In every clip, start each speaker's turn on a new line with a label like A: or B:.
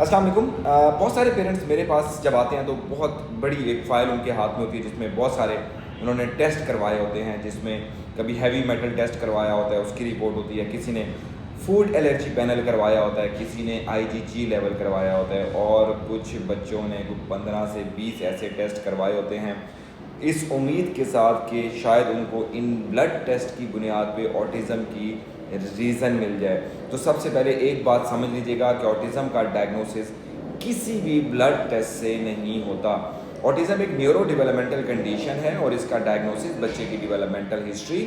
A: अस्सलाम वालेकुम। बहुत सारे पेरेंट्स मेरे पास जब आते हैं तो बहुत बड़ी एक फ़ाइल उनके हाथ में होती है जिसमें बहुत सारे उन्होंने टेस्ट करवाए होते हैं, जिसमें कभी हैवी मेटल टेस्ट करवाया होता है, उसकी रिपोर्ट होती है, किसी ने फूड एलर्जी पैनल करवाया होता है, किसी ने आईजीजी लेवल करवाया होता है और कुछ बच्चों ने 15 से 20 ऐसे टेस्ट करवाए होते हैं इस उम्मीद के साथ कि शायद उनको इन ब्लड टेस्ट की बुनियाद पे ऑटिज़म की रीज़न मिल जाए। तो सबसे पहले एक बात समझ लीजिएगा कि ऑटिज़म का डायग्नोसिस किसी भी ब्लड टेस्ट से नहीं होता। ऑटिज़म एक न्यूरो डेवलपमेंटल कंडीशन है और इसका डायग्नोसिस बच्चे की डेवलपमेंटल हिस्ट्री,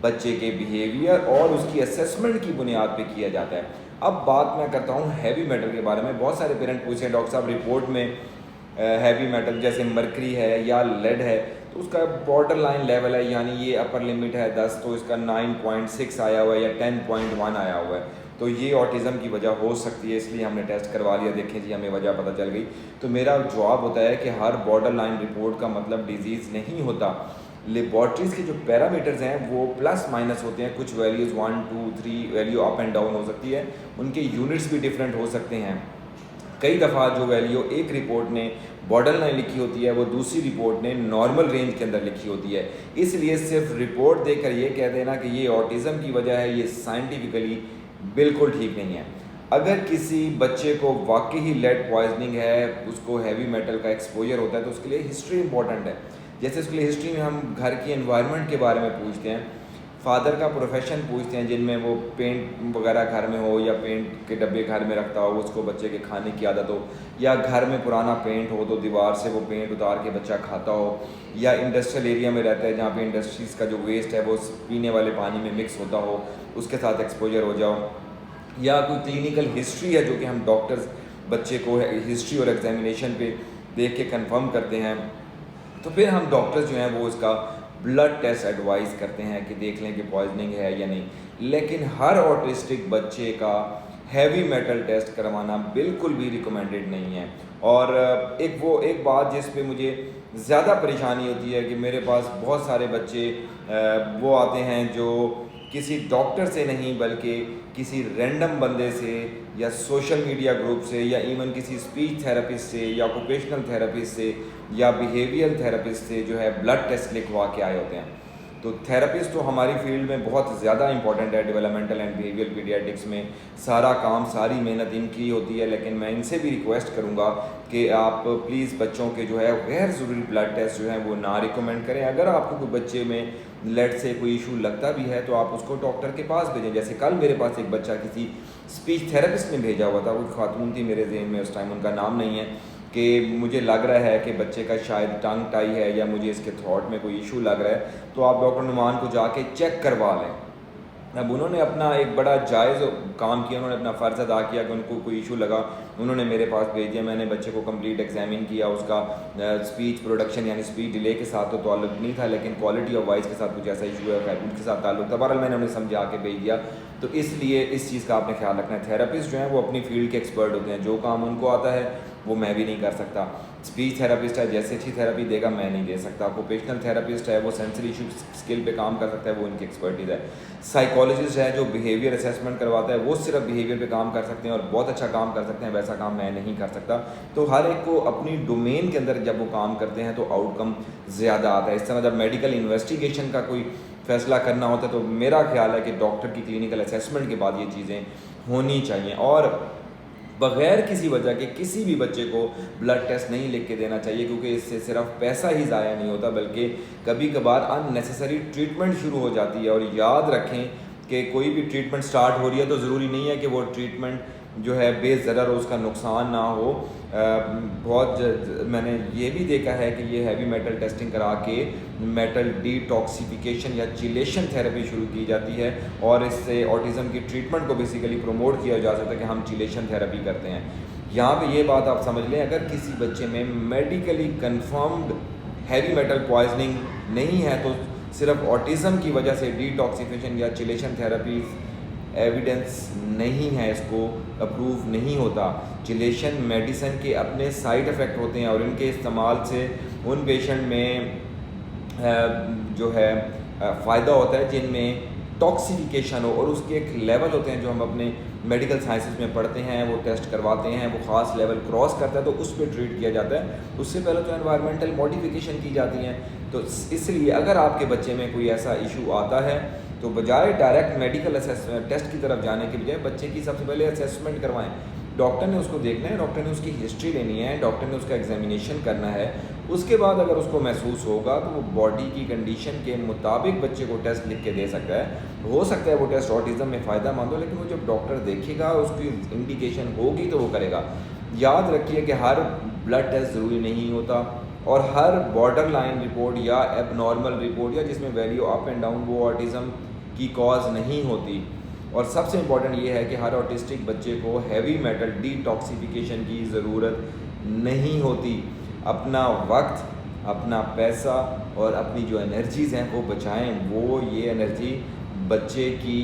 A: बच्चे के बिहेवियर और उसकी असेसमेंट की बुनियाद पे किया जाता है। अब बात मैं करता हूँ हैवी मेटल के बारे में। बहुत सारे पेरेंट पूछे हैं डॉक्टर साहब रिपोर्ट में हैवी मेटल जैसे मरकरी है या लेड है तो उसका बॉर्डर लाइन लेवल है, यानी ये अपर लिमिट है 10 तो इसका 9.6 आया हुआ है या 10.1 आया हुआ है, तो ये ऑटिज़म की वजह हो सकती है, इसलिए हमने टेस्ट करवा लिया, देखें जी हमें वजह पता चल गई। तो मेरा जवाब होता है कि हर बॉर्डर लाइन रिपोर्ट का मतलब डिजीज़ नहीं होता। लेबॉर्ट्रीज़ के जो पैरामीटर्स हैं वो प्लस माइनस होते हैं, कुछ values 1 2 3 value up and down हो सकती है, उनके यूनिट्स भी डिफरेंट हो सकते हैं। कई दफ़ा जो वैल्यू एक रिपोर्ट ने बॉर्डर लाइन लिखी होती है वो दूसरी रिपोर्ट ने नॉर्मल रेंज के अंदर लिखी होती है, इसलिए सिर्फ रिपोर्ट देखकर ये कह देना कि ये ऑटिज़म की वजह है, ये साइंटिफिकली बिल्कुल ठीक नहीं है। अगर किसी बच्चे को वाकई ही लेड पॉइजनिंग है, उसको हैवी मेटल का एक्सपोजर होता है तो उसके लिए हिस्ट्री इंपॉर्टेंट है। जैसे उसके लिए हिस्ट्री में हम घर की एनवायरनमेंट के बारे में पूछते हैं, फादर का प्रोफेशन पूछते हैं, जिनमें वो पेंट वगैरह घर में हो या पेंट के डब्बे घर में रखता हो, उसको बच्चे के खाने की आदत हो, या घर में पुराना पेंट हो तो दीवार से वो पेंट उतार के बच्चा खाता हो, या इंडस्ट्रियल एरिया में रहता है जहाँ पे इंडस्ट्रीज़ का जो वेस्ट है वो पीने वाले पानी में मिक्स होता हो, उसके साथ एक्सपोजर हो जाओ, या कोई क्लिनिकल हिस्ट्री है जो कि हम डॉक्टर्स बच्चे को हिस्ट्री और एग्जामिनेशन पे देख के कंफर्म करते हैं, तो फिर हम डॉक्टर्स जो हैं वो उसका ब्लड टेस्ट एडवाइस करते हैं कि देख लें कि पॉइजनिंग है या नहीं। लेकिन हर ऑटिस्टिक बच्चे का हैवी मेटल टेस्ट करवाना बिल्कुल भी रिकमेंडेड नहीं है। और एक बात जिस पे मुझे ज़्यादा परेशानी होती है कि मेरे पास बहुत सारे बच्चे वो आते हैं जो किसी डॉक्टर से नहीं बल्कि किसी रैंडम बंदे से या सोशल मीडिया ग्रुप से या इवन किसी स्पीच थेरेपिस्ट से या ऑक्यूपेशनल थेरेपिस्ट से या बिहेवियल थेरेपिस्ट से जो है ब्लड टेस्ट लिखवा के आए होते हैं। तो थेरेपिस्ट तो हमारी फील्ड में बहुत ज़्यादा इंपॉर्टेंट है, डेवलपमेंटल एंड बिहेवियल पीडियाट्रिक्स में सारा काम सारी मेहनत इनकी होती है, लेकिन मैं इनसे भी रिक्वेस्ट करूँगा कि आप प्लीज़ बच्चों के जो है गैर ज़रूरी ब्लड टेस्ट जो है वो ना रिकमेंड करें। अगर आपको कोई बच्चे में लेट से कोई इशू लगता भी है तो आप उसको डॉक्टर के पास भेजें। जैसे कल मेरे पास एक बच्चा किसी स्पीच थेरेपिस्ट ने भेजा हुआ था, वो खातून थी, मेरे ज़हन में उस टाइम उनका नाम नहीं है, कि मुझे लग रहा है कि बच्चे का शायद टंग टाई है या मुझे इसके थ्रॉट में कोई इशू लग रहा है, तो आप डॉक्टर नुमान को जाके चेक करवा लें। अब उन्होंने अपना एक बड़ा जायज़ काम किया, उन्होंने अपना फ़र्ज़ अदा किया कि उनको कोई इशू लगा, उन्होंने मेरे पास भेज दिया, मैंने बच्चे को कंप्लीट एग्जामिन किया, उसका स्पीच प्रोडक्शन यानी स्पीच डिले के साथ तो ताल्लुक़ नहीं था, लेकिन क्वालिटी ऑफ वॉइस के साथ कुछ ऐसा इशू है खैर उनके साथ ताल्लुक़ था। बहरहाल मैंने उन्हें समझा के भेज दिया। तो इसलिए इस चीज़ का आपने ख्याल रखना है। थेरेपिस्ट जो हैं वो अपनी फील्ड के एक्सपर्ट होते हैं, जो काम उनको आता है वो मैं भी नहीं कर सकता। स्पीच थेरेपिस्ट है जैसे अच्छी थेरेपी देगा मैं नहीं दे सकता। ऑक्यूपेशनल थेरेपिस्ट है वो सेंसरी इशू स्किल पे काम कर सकता है, वो इनकी एक्सपर्टीज़ है। साइकोलॉजिस्ट है जो बिहेवियर असेसमेंट करवाता है वो सिर्फ बिहेवियर पे काम कर सकते हैं और बहुत अच्छा काम कर सकते हैं, वैसा काम मैं नहीं कर सकता। तो हर एक को अपनी डोमेन के अंदर जब वो काम करते हैं तो आउटकम ज़्यादा आता है। इस तरह जब मेडिकल इन्वेस्टिगेशन का कोई फैसला करना होता है तो मेरा ख्याल है कि डॉक्टर की क्लिनिकल असेसमेंट के बाद ये चीज़ें होनी चाहिए और बग़ैर किसी वजह के किसी भी बच्चे को ब्लड टेस्ट नहीं लिख के देना चाहिए, क्योंकि इससे सिर्फ पैसा ही ज़ाया नहीं होता बल्कि कभी कभार अननेसेसरी ट्रीटमेंट शुरू हो जाती है। और याद रखें कि कोई भी ट्रीटमेंट स्टार्ट हो रही है तो ज़रूरी नहीं है कि वो ट्रीटमेंट जो है बेज़रर हो, उसका नुकसान ना हो। मैंने ये भी देखा है कि ये हैवी मेटल टेस्टिंग करा के मेटल डिटॉक्सिफिकेशन या चिलेशन थेरेपी शुरू की जाती है और इससे ऑटिज़म की ट्रीटमेंट को बेसिकली प्रमोट किया जा सकता है कि हम चिलेशन थेरेपी करते हैं। यहाँ पे ये बात आप समझ लें, अगर किसी बच्चे में medically confirmed heavy metal poisoning नहीं है तो सिर्फ ऑटिज़म की वजह से डिटॉक्सिफिकेशन या चिलेशन थेरेपी एविडेंस नहीं है, इसको अप्रूव नहीं होता। चिलेशन मेडिसिन के अपने साइड इफ़ेक्ट होते हैं और इनके इस्तेमाल से उन पेशेंट में जो है फ़ायदा होता है जिनमें टॉक्सिफिकेशन हो, और उसके एक लेवल होते हैं जो हम अपने मेडिकल साइंसेस में पढ़ते हैं, वो टेस्ट करवाते हैं, वो ख़ास लेवल क्रॉस करता है तो उस पर ट्रीट किया जाता है। उससे पहले तो एनवायरमेंटल मॉडिफिकेशन की जाती हैं। तो इसलिए अगर आपके बच्चे में कोई ऐसा इशू आता है तो बजाय डायरेक्ट मेडिकल असेसमेंट टेस्ट की तरफ जाने के बजाय बच्चे की सबसे पहले असेसमेंट करवाएं। डॉक्टर ने उसको देखना है, डॉक्टर ने उसकी हिस्ट्री लेनी है, डॉक्टर ने उसका एग्जामिनेशन करना है। उसके बाद अगर उसको महसूस होगा तो वो बॉडी की कंडीशन के मुताबिक बच्चे को टेस्ट लिख के दे सकता है। हो सकता है वो टेस्ट ऑटिज़म में फ़ायदेमंद हो, लेकिन वो जब डॉक्टर देखेगा उसकी इंडिकेशन होगी तो वो करेगा। याद रखिए कि हर ब्लड टेस्ट ज़रूरी नहीं होता, और हर बॉर्डर लाइन रिपोर्ट या एबनॉर्मल रिपोर्ट या जिसमें वैल्यू अप एंड डाउन वो ऑटिज़म की कॉज नहीं होती। और सबसे इम्पॉर्टेंट ये है कि हर ऑटिस्टिक बच्चे को हैवी मेटल डिटॉक्सिफिकेशन की ज़रूरत नहीं होती। अपना वक्त, अपना पैसा और अपनी जो एनर्जीज़ हैं वो बचाएं। वो ये एनर्जी बच्चे की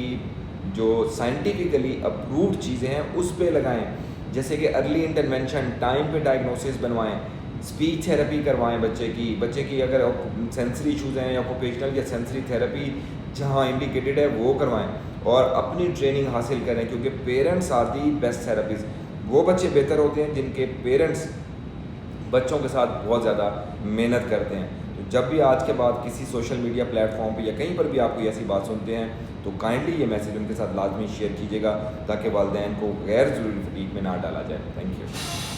A: जो साइंटिफिकली अप्रूव्ड चीज़ें हैं उस पे लगाएं, जैसे कि अर्ली इंटरवेंशन, टाइम पे डायग्नोसिस बनवाएं, स्पीच थेरेपी करवाएं बच्चे की अगर सेंसरी इशूज़ हैं या ऑक्यूपेशनल या सेंसरी थेरेपी जहाँ इंडिकेटेड है वो करवाएं, और अपनी ट्रेनिंग हासिल करें, क्योंकि parents are the best therapist. वो बच्चे बेहतर होते हैं जिनके पेरेंट्स बच्चों के साथ बहुत ज़्यादा मेहनत करते हैं। तो जब भी आज के बाद किसी सोशल मीडिया प्लेटफॉर्म पे या कहीं पर भी आप कोई ऐसी बात सुनते हैं तो काइंडली ये मैसेज उनके साथ लाजमी शेयर कीजिएगा, ताकि वालिदैन को गैर ज़रूरी फटीक में ना डाला जाए। Thank you.